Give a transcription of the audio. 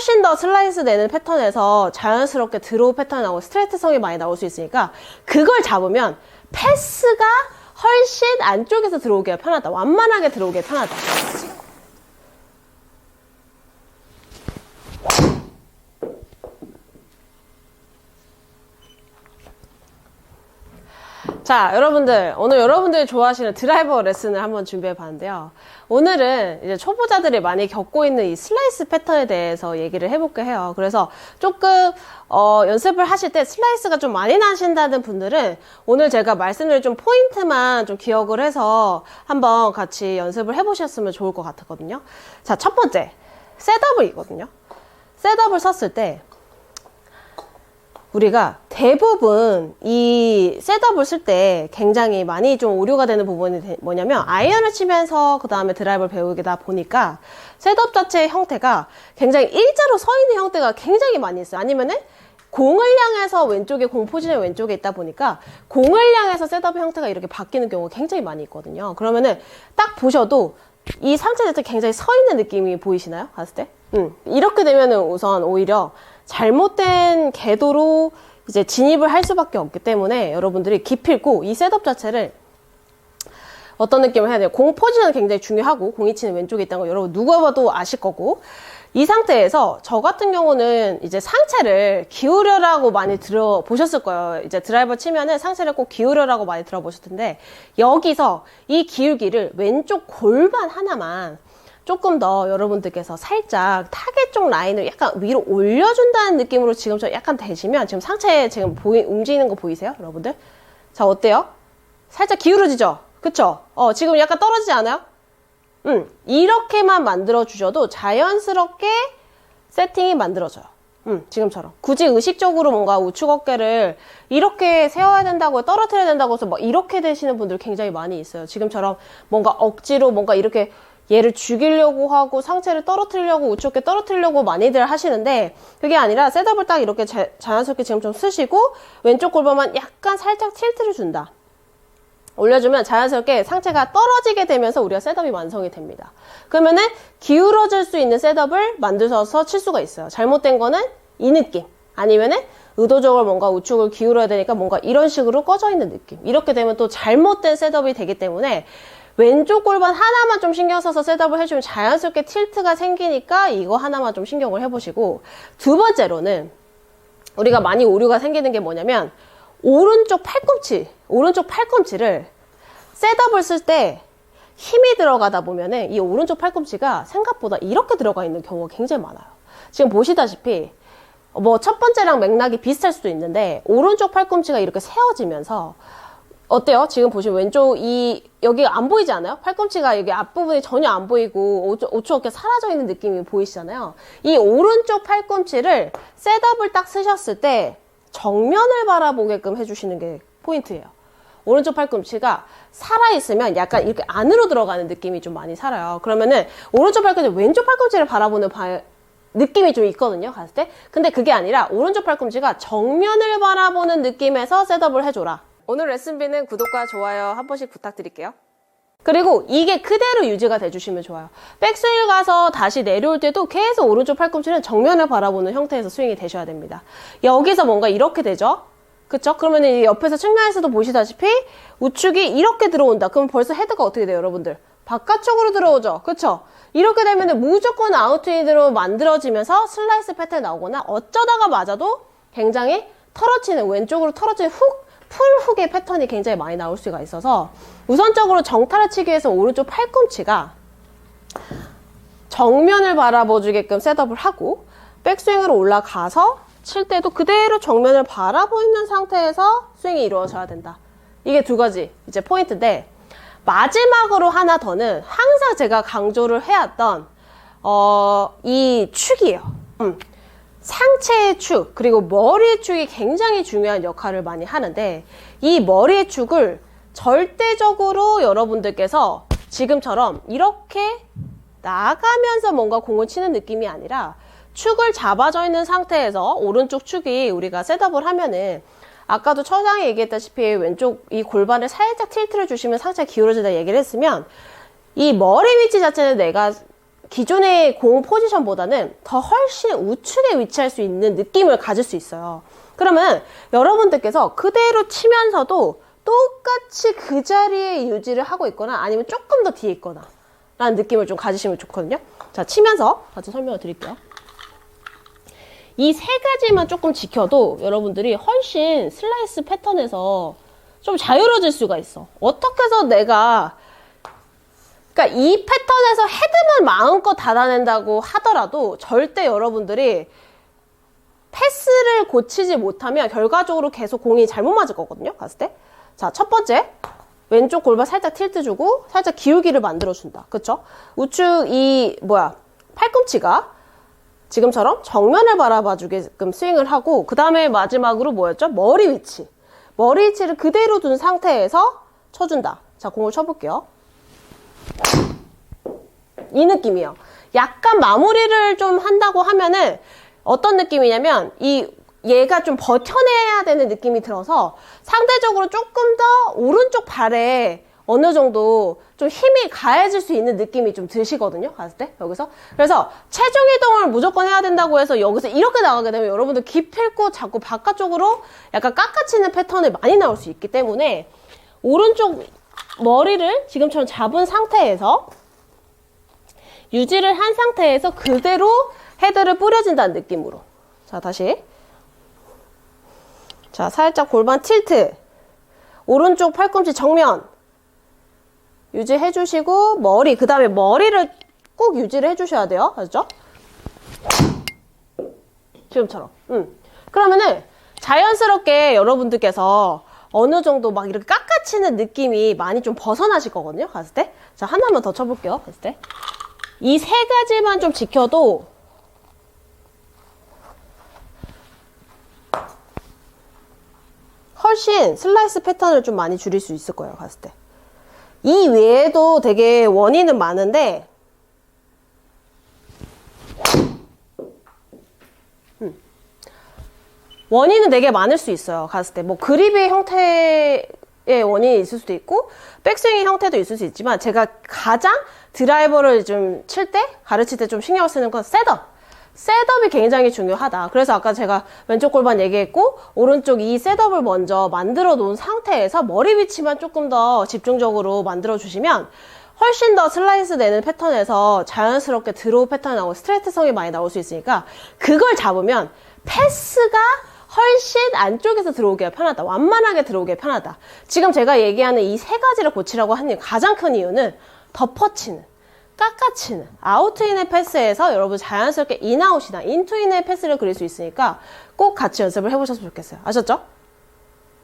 훨씬 더 슬라이스 되는 패턴에서 자연스럽게 드로우 패턴이 나오고 스트레이트성이 많이 나올 수 있으니까 그걸 잡으면 패스가 훨씬 안쪽에서 들어오기가 편하다. 완만하게 들어오기가 편하다. 자, 여러분들, 오늘 여러분들이 좋아하시는 드라이버 레슨을 한번 준비해 봤는데요. 오늘은 이제 초보자들이 많이 겪고 있는 이 슬라이스 패턴에 대해서 얘기를 해볼까 해요. 그래서 조금, 연습을 하실 때 슬라이스가 좀 많이 나신다는 분들은 오늘 제가 말씀드릴 좀 포인트만 좀 기억을 해서 한번 같이 연습을 해보셨으면 좋을 것 같았거든요. 자, 첫 번째, 셋업이거든요. 셋업을 섰을 때, 우리가 대부분 이 셋업을 쓸 때 굉장히 많이 좀 오류가 되는 부분이 뭐냐면 아이언을 치면서 그 다음에 드라이버를 배우다 보니까 셋업 자체의 형태가 굉장히 일자로 서 있는 형태가 굉장히 많이 있어요. 아니면은 공을 향해서 왼쪽에 공 포지션 왼쪽에 있다 보니까 공을 향해서 셋업의 형태가 이렇게 바뀌는 경우가 굉장히 많이 있거든요. 그러면은 딱 보셔도 이 상체 자체 굉장히 서 있는 느낌이 보이시나요? 봤을 때? 이렇게 되면은 우선 오히려 잘못된 궤도로 이제 진입을 할 수밖에 없기 때문에 여러분들이 기필코 이 셋업 자체를 어떤 느낌을 해야 돼요? 공 포지션은 굉장히 중요하고 공이 치는 왼쪽에 있다는 거 여러분 누가 봐도 아실 거고 이 상태에서 저 같은 경우는 이제 상체를 기울여라고 많이 들어보셨을 거예요. 이제 드라이버 치면은 상체를 꼭 기울여라고 많이 들어보실 텐데 여기서 이 기울기를 왼쪽 골반 하나만 조금 더 여러분들께서 살짝 타겟 쪽 라인을 약간 위로 올려준다는 느낌으로 지금처럼 약간 되시면 지금 상체 지금 움직이는 거 보이세요? 여러분들? 자, 어때요? 살짝 기울어지죠? 그쵸? 지금 약간 떨어지지 않아요? 이렇게만 만들어주셔도 자연스럽게 세팅이 만들어져요. 지금처럼. 굳이 의식적으로 뭔가 우측 어깨를 이렇게 세워야 된다고, 떨어뜨려야 된다고 해서 뭐 이렇게 되시는 분들 굉장히 많이 있어요. 지금처럼 뭔가 억지로 뭔가 이렇게 얘를 죽이려고 하고 상체를 떨어뜨리려고 우측 어깨 떨어뜨리려고 많이들 하시는데 그게 아니라 셋업을 딱 이렇게 자연스럽게 지금 좀 쓰시고 왼쪽 골반만 약간 살짝 틸트를 준다. 올려주면 자연스럽게 상체가 떨어지게 되면서 우리가 셋업이 완성이 됩니다. 그러면은 기울어질 수 있는 셋업을 만드셔서 칠 수가 있어요. 잘못된 거는 이 느낌 아니면은 의도적으로 뭔가 우측을 기울여야 되니까 뭔가 이런 식으로 꺼져 있는 느낌. 이렇게 되면 또 잘못된 셋업이 되기 때문에 왼쪽 골반 하나만 좀 신경 써서 셋업을 해주면 자연스럽게 틸트가 생기니까 이거 하나만 좀 신경을 해보시고 두 번째로는 우리가 많이 오류가 생기는 게 뭐냐면 오른쪽 팔꿈치를 셋업을 쓸 때 힘이 들어가다 보면은 이 오른쪽 팔꿈치가 생각보다 이렇게 들어가 있는 경우가 굉장히 많아요. 지금 보시다시피 뭐 첫 번째랑 맥락이 비슷할 수도 있는데 오른쪽 팔꿈치가 이렇게 세워지면서 어때요? 지금 보시면 왼쪽 여기 안 보이지 않아요? 팔꿈치가 여기 앞부분이 전혀 안 보이고 우측 어깨 사라져 있는 느낌이 보이시잖아요. 이 오른쪽 팔꿈치를 셋업을 딱 쓰셨을 때 정면을 바라보게끔 해주시는 게 포인트예요. 오른쪽 팔꿈치가 살아있으면 약간 이렇게 안으로 들어가는 느낌이 좀 많이 살아요. 그러면은 오른쪽 팔꿈치, 왼쪽 팔꿈치를 바라보는 느낌이 좀 있거든요, 갔을 때. 근데 그게 아니라 오른쪽 팔꿈치가 정면을 바라보는 느낌에서 셋업을 해줘라. 오늘 레슨비는 구독과 좋아요 한 번씩 부탁드릴게요. 그리고 이게 그대로 유지가 돼주시면 좋아요. 백스윙을 가서 다시 내려올 때도 계속 오른쪽 팔꿈치는 정면을 바라보는 형태에서 스윙이 되셔야 됩니다. 여기서 뭔가 이렇게 되죠? 그쵸? 그러면 이 옆에서 측면에서도 보시다시피 우측이 이렇게 들어온다. 그럼 벌써 헤드가 어떻게 돼요, 여러분들? 바깥쪽으로 들어오죠? 그쵸? 이렇게 되면 무조건 아웃웨이드로 만들어지면서 슬라이스 패턴이 나오거나 어쩌다가 맞아도 굉장히 털어치는, 왼쪽으로 털어치는 풀훅의 패턴이 굉장히 많이 나올 수가 있어서 우선적으로 정타를 치기 위해서 오른쪽 팔꿈치가 정면을 바라보주게끔 셋업을 하고 백스윙으로 올라가서 칠 때도 그대로 정면을 바라보고 있는 상태에서 스윙이 이루어져야 된다. 이게 두 가지 이제 포인트인데 마지막으로 하나 더는 항상 제가 강조를 해왔던 이 축이에요. 상체의 축 그리고 머리의 축이 굉장히 중요한 역할을 많이 하는데 이 머리의 축을 절대적으로 여러분들께서 지금처럼 이렇게 나가면서 뭔가 공을 치는 느낌이 아니라 축을 잡아져 있는 상태에서 오른쪽 축이 우리가 셋업을 하면은 아까도 처장에 얘기했다시피 왼쪽 이 골반을 살짝 틸트를 주시면 상체가 기울어진다 얘기를 했으면 이 머리 위치 자체는 내가 기존의 공 포지션보다는 더 훨씬 우측에 위치할 수 있는 느낌을 가질 수 있어요. 그러면 여러분들께서 그대로 치면서도 똑같이 그 자리에 유지를 하고 있거나 아니면 조금 더 뒤에 있거나 라는 느낌을 좀 가지시면 좋거든요. 자, 치면서 같이 설명을 드릴게요. 이 세 가지만 조금 지켜도 여러분들이 훨씬 슬라이스 패턴에서 좀 자유로워질 수가 있어. 어떻게 해서 내가 그러니까 이 패턴에서 헤드만 마음껏 닫아낸다고 하더라도 절대 여러분들이 패스를 고치지 못하면 결과적으로 계속 공이 잘못 맞을 거거든요. 갔을 때. 자, 첫 번째. 왼쪽 골반 살짝 틸트 주고 살짝 기울기를 만들어준다. 그쵸? 우측 팔꿈치가 지금처럼 정면을 바라봐 주게끔 스윙을 하고 그 다음에 마지막으로 뭐였죠? 머리 위치. 머리 위치를 그대로 둔 상태에서 쳐준다. 자, 공을 쳐볼게요. 이 느낌이에요. 약간 마무리를 좀 한다고 하면은 어떤 느낌이냐면 얘가 좀 버텨내야 되는 느낌이 들어서 상대적으로 조금 더 오른쪽 발에 어느 정도 좀 힘이 가해질 수 있는 느낌이 좀 드시거든요. 갔을 때 여기서. 그래서 체중 이동을 무조건 해야 된다고 해서 여기서 이렇게 나가게 되면 여러분들 기필코 자꾸 바깥쪽으로 약간 깎아치는 패턴이 많이 나올 수 있기 때문에 오른쪽 머리를 지금처럼 잡은 상태에서 유지를 한 상태에서 그대로 헤드를 뿌려진다는 느낌으로. 자, 다시. 자, 살짝 골반 틸트. 오른쪽 팔꿈치 정면. 유지해 주시고 머리, 그 다음에 머리를 꼭 유지를 해 주셔야 돼요. 아시죠? 지금처럼. 그러면은 자연스럽게 여러분들께서 어느 정도 막 이렇게 깎아치는 느낌이 많이 좀 벗어나실 거거든요. 갔을 때. 자, 하나만 더 쳐볼게요. 갔을 때. 이 세 가지만 좀 지켜도 훨씬 슬라이스 패턴을 좀 많이 줄일 수 있을 거예요. 갔을 때. 이 외에도 되게 원인은 많은데 원인은 되게 많을 수 있어요. 갔을 때. 뭐 그립의 형태의 원인이 있을 수도 있고 백스윙의 형태도 있을 수 있지만 제가 가장 드라이버를 좀 칠 때, 가르칠 때 좀 신경 쓰는 건 셋업. 셋업이 굉장히 중요하다. 그래서 아까 제가 왼쪽 골반 얘기했고 오른쪽 이 셋업을 먼저 만들어 놓은 상태에서 머리 위치만 조금 더 집중적으로 만들어 주시면 훨씬 더 슬라이스 내는 패턴에서 자연스럽게 드로우 패턴이 나오고 스트레이트성이 많이 나올 수 있으니까 그걸 잡으면 패스가 훨씬 안쪽에서 들어오기가 편하다. 완만하게 들어오기가 편하다. 지금 제가 얘기하는 이 세 가지를 고치라고 하는 가장 큰 이유는 덮어치는, 깎아치는, 아웃인의 패스에서 여러분 자연스럽게 인아웃이나 인투인의 패스를 그릴 수 있으니까 꼭 같이 연습을 해보셨으면 좋겠어요. 아셨죠?